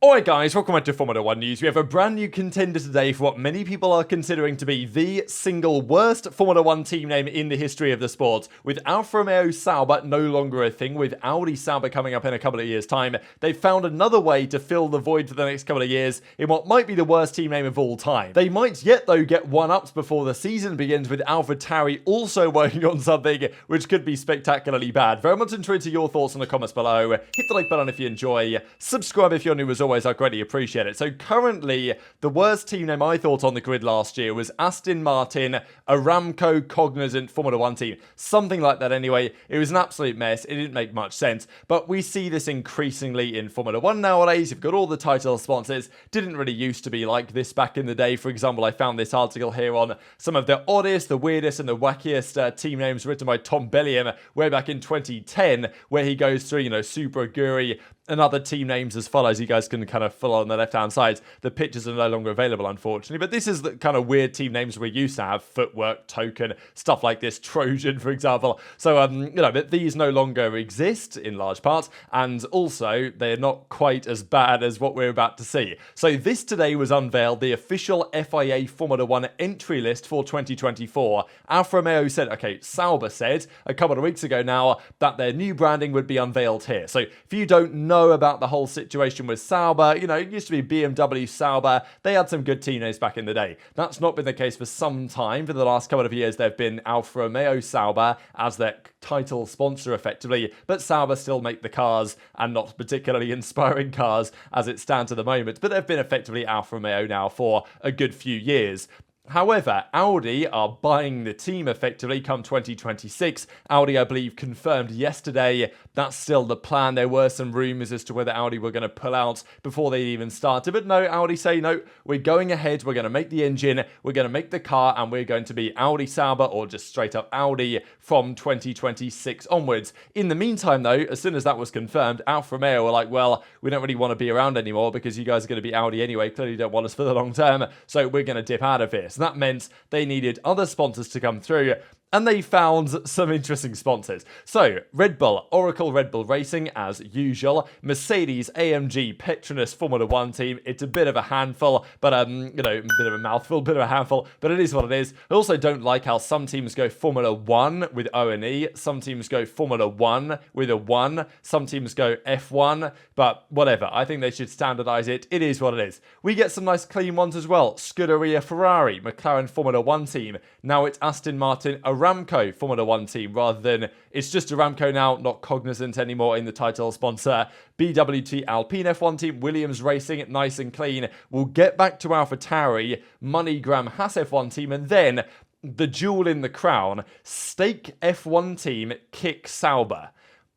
Alright guys, welcome back to Formula 1 News. We have a brand new contender today for what many people are considering to be the single worst Formula 1 team name in the history of the sport. With Alfa Romeo Sauber no longer a thing, with Audi Sauber coming up in a couple of years' time, they've found another way to fill the void for the next couple of years in what might be the worst team name of all time. They might yet though get one-ups before the season begins, with AlphaTauri also working on something which could be spectacularly bad. Very much intrigued to your thoughts in the comments below. Hit the like button if you enjoy, subscribe if you're new as always. I greatly appreciate it. So currently, the worst team name I thought on the grid last year was Aston Martin, Aramco Cognizant Formula 1 team. Something like that anyway. It was an absolute mess. It didn't make much sense. But we see this increasingly in Formula 1 nowadays. You've got all the title sponsors. Didn't really used to be like this back in the day. For example, I found this article here on some of the oddest, the weirdest, and the wackiest team names written by Tom Belliam way back in 2010, where he goes through, Super Aguri, and other team names as follows. You guys can kind of follow on the left-hand side. The pictures are no longer available, unfortunately. But this is the kind of weird team names we used to have. Footwork, Token, stuff like this. Trojan, for example. So, but these no longer exist in large part. And also, they're not quite as bad as what we're about to see. So this today was unveiled, the official FIA Formula 1 entry list for 2024. Alfa Romeo said, Sauber said a couple of weeks ago now that their new branding would be unveiled here. So if you don't know about the whole situation with Sauber, it used to be BMW Sauber. They had some good team names back in the day. That's not been the case for some time. For the last couple of years, they've been Alfa Romeo Sauber as their title sponsor effectively, but Sauber still make the cars, and not particularly inspiring cars as it stands at the moment, but they've been effectively Alfa Romeo now for a good few years. However, Audi are buying the team effectively come 2026. Audi, I believe, confirmed yesterday that's still the plan. There were some rumours as to whether Audi were going to pull out before they even started. But no, Audi say, no, we're going ahead. We're going to make the engine. We're going to make the car. And we're going to be Audi Sauber, or just straight up Audi, from 2026 onwards. In the meantime, though, as soon as that was confirmed, Alfa Romeo were like, well, we don't really want to be around anymore because you guys are going to be Audi anyway. Clearly don't want us for the long term. So we're going to dip out of here. So that meant they needed other sponsors to come through, and they found some interesting sponsors. So, Red Bull, Oracle Red Bull Racing, as usual. Mercedes, AMG, Petronas Formula 1 team. It's a bit of a handful, but, a bit of a mouthful, bit of a handful, but it is what it is. I also don't like how some teams go Formula 1 with O&E. Some teams go Formula 1 with a 1. Some teams go F1, but whatever. I think they should standardize it. It is what it is. We get some nice clean ones as well. Scuderia Ferrari, McLaren Formula 1 team. Now it's Aston Martin, Aramco Formula 1 team, rather than it's just Aramco now, not Cognizant anymore in the title sponsor. BWT Alpine F1 team, Williams Racing, nice and clean. We'll get back to AlphaTauri, MoneyGram Haas F1 team, and then the jewel in the crown, Stake F1 team, Kick Sauber.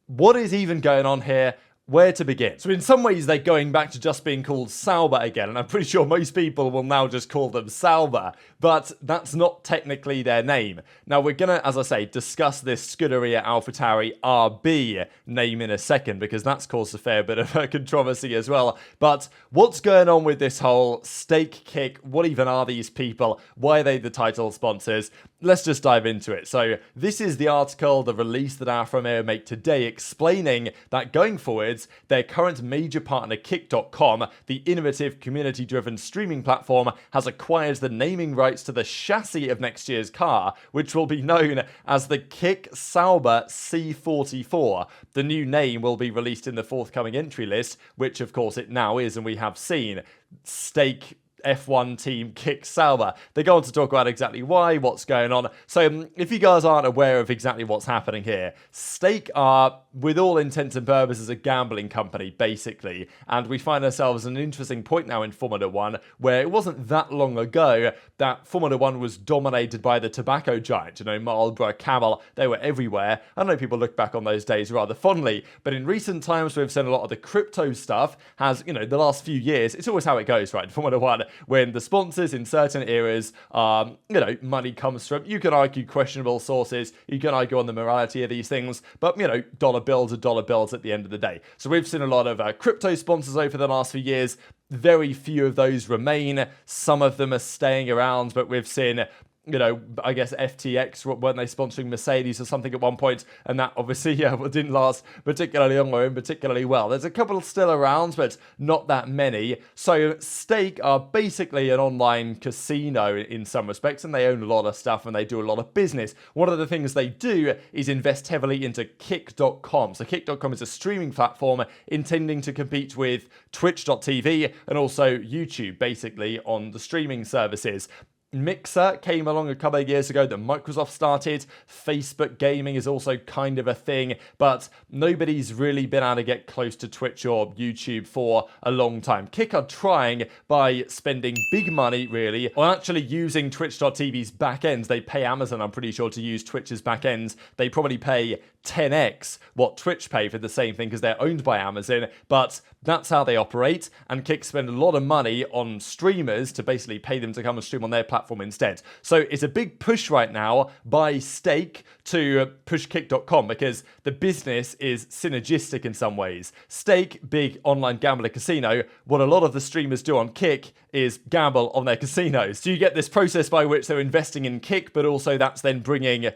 What is even going on here? Where to begin? So in some ways, they're going back to just being called Sauber again, and I'm pretty sure most people will now just call them Sauber, but that's not technically their name. Now, we're going to, as I say, discuss this Scuderia AlphaTauri RB name in a second, because that's caused a fair bit of a controversy as well. But what's going on with this whole stake kick? What even are these people? Why are they the title sponsors? Let's just dive into it. So this is the article, the release that Alfa Romeo make today, explaining that going forwards, their current major partner Kick.com, the innovative community-driven streaming platform, has acquired the naming rights to the chassis of next year's car, which will be known as the Kick Sauber C44. The new name will be released in the forthcoming entry list, which of course it now is, and we have seen Stake F1 team Kick Sauber. They go on to talk about exactly why, what's going on. So if you guys aren't aware of exactly what's happening here, Stake are, with all intents and purposes, a gambling company, basically. And we find ourselves at an interesting point now in Formula 1, where it wasn't that long ago that Formula 1 was dominated by the tobacco giant. Marlboro, Camel, they were everywhere. I know people look back on those days rather fondly, but in recent times we've seen a lot of the crypto stuff has, the last few years, it's always how it goes, right, in Formula 1. When the sponsors in certain eras, money comes from, you can argue questionable sources, you can argue on the morality of these things, but, dollar bills are dollar bills at the end of the day. So we've seen a lot of crypto sponsors over the last few years. Very few of those remain. Some of them are staying around, but we've seen I guess FTX, weren't they sponsoring Mercedes or something at one point? And that obviously, didn't last particularly long or particularly well. There's a couple still around, but not that many. So Stake are basically an online casino in some respects, and they own a lot of stuff and they do a lot of business. One of the things they do is invest heavily into Kick.com. So Kick.com is a streaming platform intending to compete with Twitch.tv and also YouTube, basically, on the streaming services. Mixer came along a couple of years ago that Microsoft started. Facebook gaming is also kind of a thing, but nobody's really been able to get close to Twitch or YouTube for a long time. Kick are trying by spending big money, really, on actually using Twitch.tv's backends. They pay Amazon, I'm pretty sure, to use Twitch's backends. They probably pay 10x what Twitch pay for the same thing because they're owned by Amazon, but that's how they operate, and Kick spend a lot of money on streamers to basically pay them to come and stream on their platform instead. So it's a big push right now by Stake to push Kick.com because the business is synergistic in some ways. Stake, big online gambler casino, what a lot of the streamers do on Kick is gamble on their casinos. So you get this process by which they're investing in Kick, but also that's then bringing,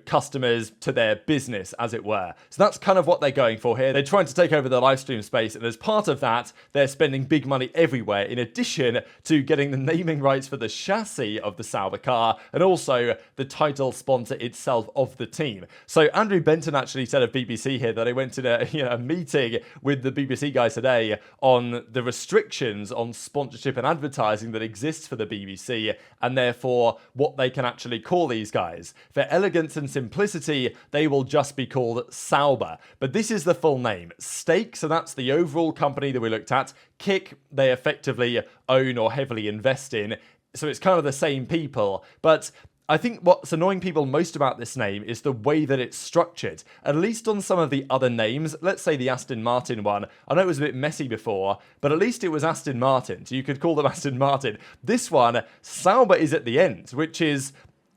customers to their business, as it were. So that's kind of what they're going for here. They're trying to take over the live stream space, and as part of that, they're spending big money everywhere, in addition to getting the naming rights for the chassis of the Sauber car, and also the title sponsor itself of the team. So Andrew Benton actually said of BBC here that he went to a meeting with the BBC guys today on the restrictions on sponsorship and advertising that exists for the BBC, and therefore what they can actually call these guys. For elegance and simplicity, they will just be called Sauber. But this is the full name. Stake, so that's the overall company that we looked at. Kick, they effectively own or heavily invest in. So it's kind of the same people. But I think what's annoying people most about this name is the way that it's structured. At least on some of the other names, let's say the Aston Martin one, I know it was a bit messy before, but at least it was Aston Martin, so you could call them Aston Martin. This one, Sauber is at the end, which is...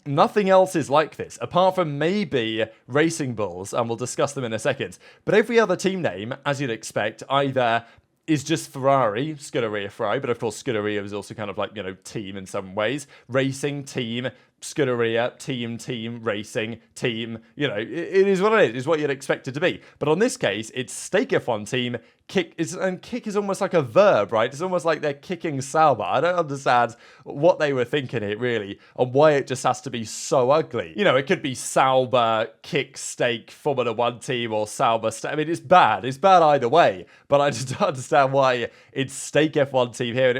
nothing else is like this, apart from maybe Racing Bulls, and we'll discuss them in a second. But every other team name, as you'd expect, either is just Ferrari, Scuderia Ferrari, but of course Scuderia is also kind of like, team in some ways. Racing, team, Scuderia, team, racing, team. It is what it is what you'd expect it to be. But on this case, it's Stake F1 team, kick is almost like a verb, right? It's almost like they're kicking Sauber. I don't understand what they were thinking here, really, and why it just has to be so ugly. It could be Sauber, Kick, Stake, Formula 1 team, or Sauber. I mean, it's bad. It's bad either way, but I just don't understand why it's Stake F1 team here, and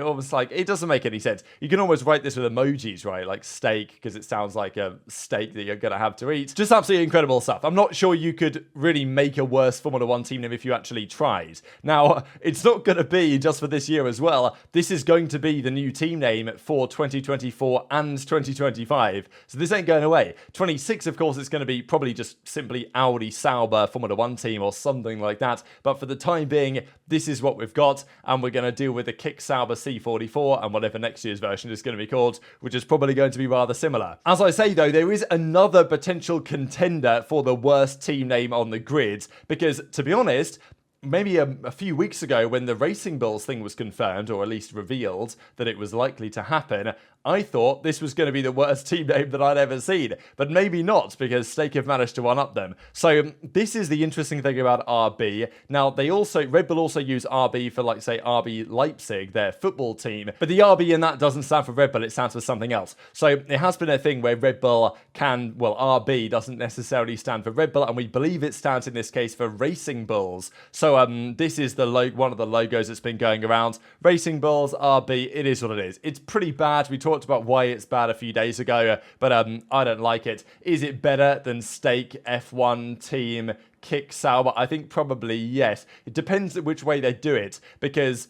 it doesn't make any sense. You can almost write this with emojis, right? Like steak, because it sounds like a steak that you're going to have to eat. Just absolutely incredible stuff. I'm not sure you could really make a worse Formula 1 team name if you actually tried. Now, it's not going to be just for this year as well. This is going to be the new team name for 2024 and 2025. So this ain't going away. 26, of course, it's going to be probably just simply Audi Sauber Formula 1 team or something like that. But for the time being, this is what we've got. And we're going to deal with the Kick Sauber C44 and whatever next year's version is going to be called, which is probably going to be rather similar. As I say, though, there is another potential contender for the worst team name on the grid. Because, to be honest, maybe a few weeks ago when the Racing Bulls thing was confirmed, or at least revealed that it was likely to happen, I thought this was going to be the worst team name that I'd ever seen. But maybe not, because Stake have managed to one-up them. So this is the interesting thing about RB. Now, Red Bull also use RB for, like, say, RB Leipzig, their football team. But the RB in that doesn't stand for Red Bull, it stands for something else. So it has been a thing where Red Bull RB doesn't necessarily stand for Red Bull, and we believe it stands in this case for Racing Bulls. So this is one of the logos that's been going around. Racing Bulls, RB, it is what it is. It's pretty bad. We talked about why it's bad a few days ago, but I don't like it. Is it better than Stake, F1 team, Kick Sauber? I think probably yes. It depends which way they do it, because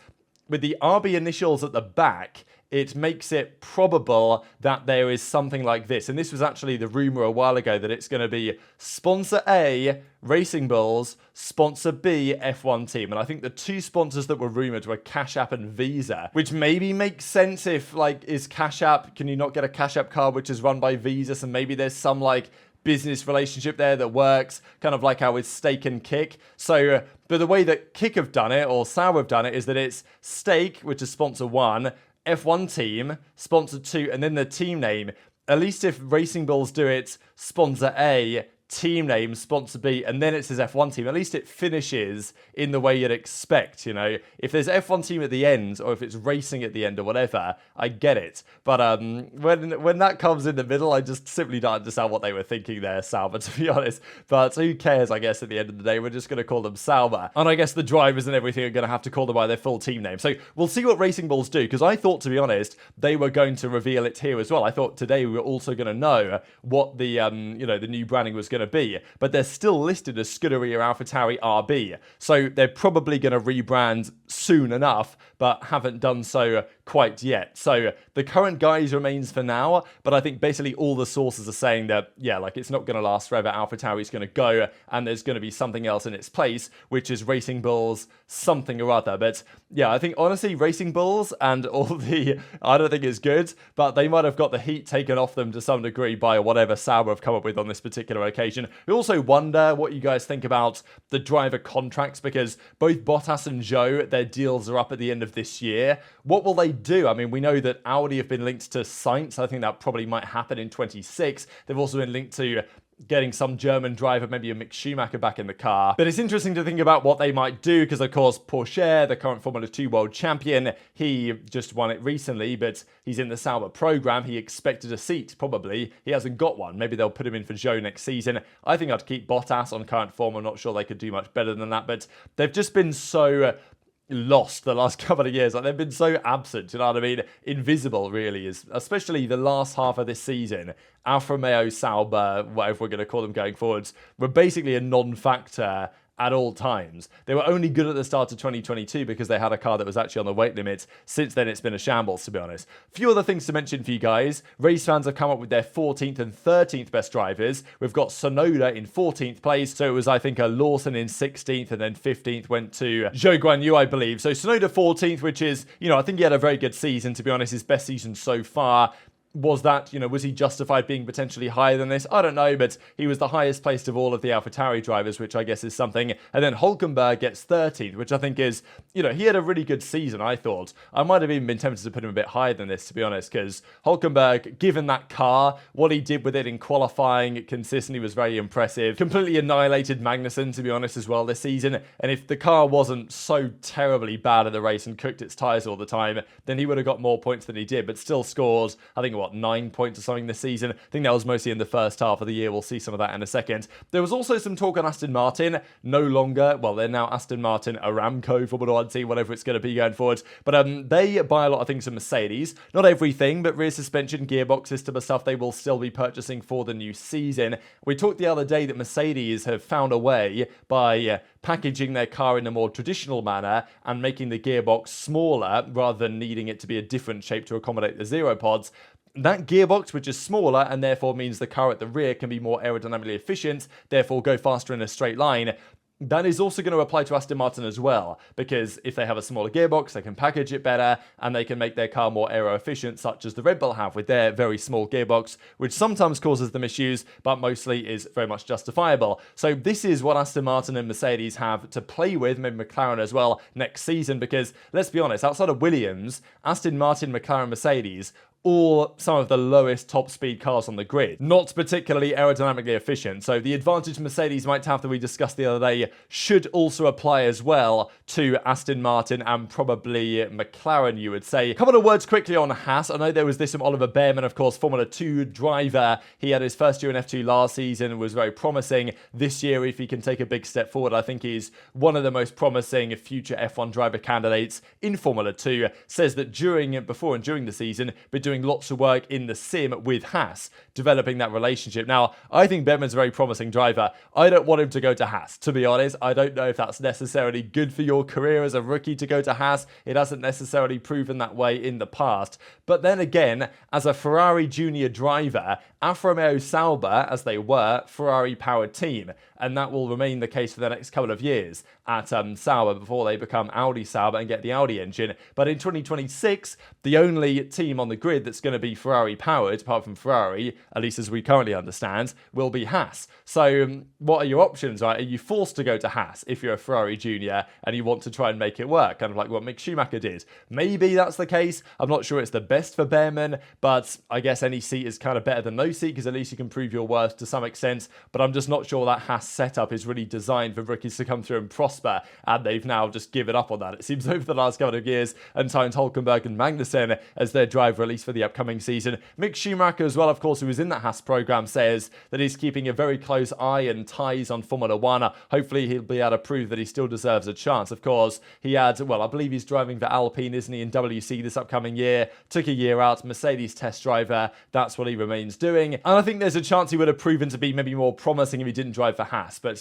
with the RB initials at the back, it makes it probable that there is something like this. And this was actually the rumor a while ago that it's going to be sponsor A, Racing Bulls, sponsor B, F1 team. And I think the two sponsors that were rumored were Cash App and Visa, which maybe makes sense if, is Cash App, can you not get a Cash App card which is run by Visa? So maybe there's some, business relationship there that works, kind of like how it's Stake and Kick. So, but the way that Kick have done it, or Sauber have done it, is that it's Stake, which is sponsor 1, F1 team, sponsor 2, and then the team name. at least if Racing Bulls do it sponsor A, team name, sponsor B, and then it's his F1 team, at least it finishes in the way you'd expect, you know? If there's F1 team at the end, or if it's racing at the end or whatever, I get it. But when that comes in the middle, I just simply don't understand what they were thinking there, Sauber, to be honest. But who cares, I guess, at the end of the day? We're just going to call them Sauber. And I guess the drivers and everything are going to have to call them by their full team name. So we'll see what Racing Bulls do, because I thought, to be honest, they were going to reveal it here as well. I thought today we were also going to know what the, the new branding was going to be, but they're still listed as Scuderia AlphaTauri RB, so they're probably going to rebrand soon enough, but haven't done so quite yet. So the current guise remains for now, but I think basically all the sources are saying that, yeah, like it's not going to last forever. AlphaTauri is going to go, and there's going to be something else in its place, which is Racing Bulls something or other. But yeah, I think honestly, Racing Bulls and all the, I don't think it's good, but they might have got the heat taken off them to some degree by whatever Sauber have come up with on this particular occasion. We also wonder what you guys think about the driver contracts, because both Bottas and Zhou, their deals are up at the end of this year. What will they do? I mean, we know that Audi have been linked to Sainz. I think that probably might happen in 26. They've also been linked to getting some German driver, maybe a Mick Schumacher, back in the car. But it's interesting to think about what they might do, because of course Porsche, the current Formula 2 world champion, he just won it recently, but he's in the Sauber program. He expected a seat, probably. He hasn't got one. Maybe they'll put him in for Zhou next season. I think I'd keep Bottas on current form. I'm not sure they could do much better than that, but they've just been so lost the last couple of years. Like, they've been so absent, you know what I mean? Invisible, really, is especially the last half of this season. Alfa Romeo, Sauber, whatever we're going to call them going forwards, were basically a non-factor at all times. They were only good at the start of 2022 because they had a car that was actually on the weight limit. Since then, it's been a shambles, to be honest. Few other things to mention for you guys. Race fans have come up with their 14th and 13th best drivers. We've got Sonoda in 14th place. So it was, I think, a Lawson in 16th, and then 15th went to Zhou Guanyu, I believe. So Sonoda 14th, which is, I think he had a very good season, to be honest, his best season so far. Was that, was he justified being potentially higher than this? I don't know, but he was the highest placed of all of the AlphaTauri drivers, which I guess is something. And then Hülkenberg gets 13th, which I think is, he had a really good season, I thought. I might have even been tempted to put him a bit higher than this, to be honest, because Hülkenberg, given that car, what he did with it in qualifying consistently was very impressive. Completely annihilated Magnussen, to be honest, as well this season. And if the car wasn't so terribly bad at the race and cooked its tyres all the time, then he would have got more points than he did, but still scores, I think, 9 points or something this season. I think that was mostly in the first half of the year. We'll see some of that in a second. There was also some talk on Aston Martin. No longer, well, they're now Aston Martin Aramco Formula 1 team, whatever it's going to be going forward. But they buy a lot of things from Mercedes. Not everything, but rear suspension, gearbox system and stuff they will still be purchasing for the new season. We talked the other day that Mercedes have found a way by packaging their car in a more traditional manner and making the gearbox smaller rather than needing it to be a different shape to accommodate the zero pods. That gearbox, which is smaller and therefore means the car at the rear can be more aerodynamically efficient, therefore go faster in a straight line. That is also going to apply to Aston Martin as well, because if they have a smaller gearbox, they can package it better and they can make their car more aero efficient, such as the Red Bull have with their very small gearbox, which sometimes causes them issues, but mostly is very much justifiable. So this is what Aston Martin and Mercedes have to play with, maybe McLaren as well, next season, because let's be honest, outside of Williams, Aston Martin, McLaren, Mercedes, all some of the lowest top speed cars on the grid. Not particularly aerodynamically efficient. So the advantage Mercedes might have that we discussed the other day should also apply as well to Aston Martin and probably McLaren, you would say. A couple of words quickly on Haas. I know there was this from Oliver Behrman, of course, Formula 2 driver. He had his first year in F2 last season, was very promising. This year, if he can take a big step forward, I think he's one of the most promising future F1 driver candidates in Formula 2. Says that before and during the season, been doing lots of work in the sim with Haas, developing that relationship. Now, I think Behrman's a very promising driver. I don't want him to go to Haas, to be honest. I don't know if that's necessarily good for your career as a rookie to go to Haas. It hasn't necessarily proven that way in the past. But then again, as a Ferrari junior driver, Alfa Romeo Sauber, as they were, Ferrari-powered team. And that will remain the case for the next couple of years at Sauber before they become Audi Sauber and get the Audi engine. But in 2026, the only team on the grid grid that's going to be Ferrari powered, apart from Ferrari, at least as we currently understand, will be Haas. So what are your options, right? Are you forced to go to Haas if you're a Ferrari junior and you want to try and make it work, kind of like what Mick Schumacher did? Maybe that's the case. I'm not sure it's the best for Behrman, but I guess any seat is kind of better than no seat because at least you can prove your worth to some extent. But I'm just not sure that Haas setup is really designed for rookies to come through and prosper, and they've now just given up on that. It seems over the last couple of years, and signed Hülkenberg and Magnussen as their driver, at least for the upcoming season. Mick Schumacher as well, of course, who was in that Haas program, says that he's keeping a very close eye and ties on Formula One. Hopefully he'll be able to prove that he still deserves a chance. Of course, he had, well, I believe he's driving for Alpine, isn't he, in WC this upcoming year. Took a year out, Mercedes test driver. That's what he remains doing. And I think there's a chance he would have proven to be maybe more promising if he didn't drive for Haas. But,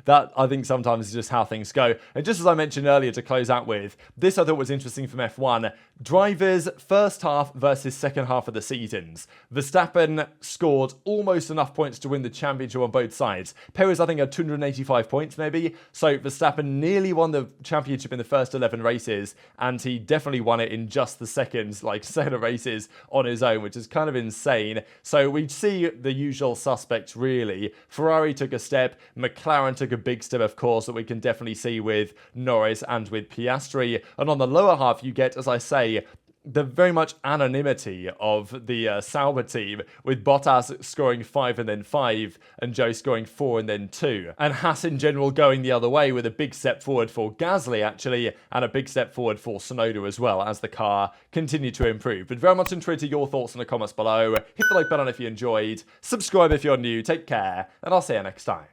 that I think sometimes is just how things go. And just as I mentioned earlier to close out with, this I thought was interesting from F1. Drivers first half versus second half of the seasons. Verstappen scored almost enough points to win the championship on both sides. Perez, I think, had 285 points maybe. So Verstappen nearly won the championship in the first 11 races, and he definitely won it in just the second set of races on his own, which is kind of insane. So we see the usual suspects, really. Ferrari took a step. McLaren took a big step, of course, that we can definitely see with Norris and with Piastri. And on the lower half, you get, as I say, the very much anonymity of the Sauber team, with Bottas scoring 5 and then 5, and Joe scoring 4 and then 2. And Haas in general going the other way, with a big step forward for Gasly, actually, and a big step forward for Tsunoda as well, as the car continued to improve. But very much intrigued to your thoughts in the comments below. Hit the like button if you enjoyed, subscribe if you're new, take care, and I'll see you next time.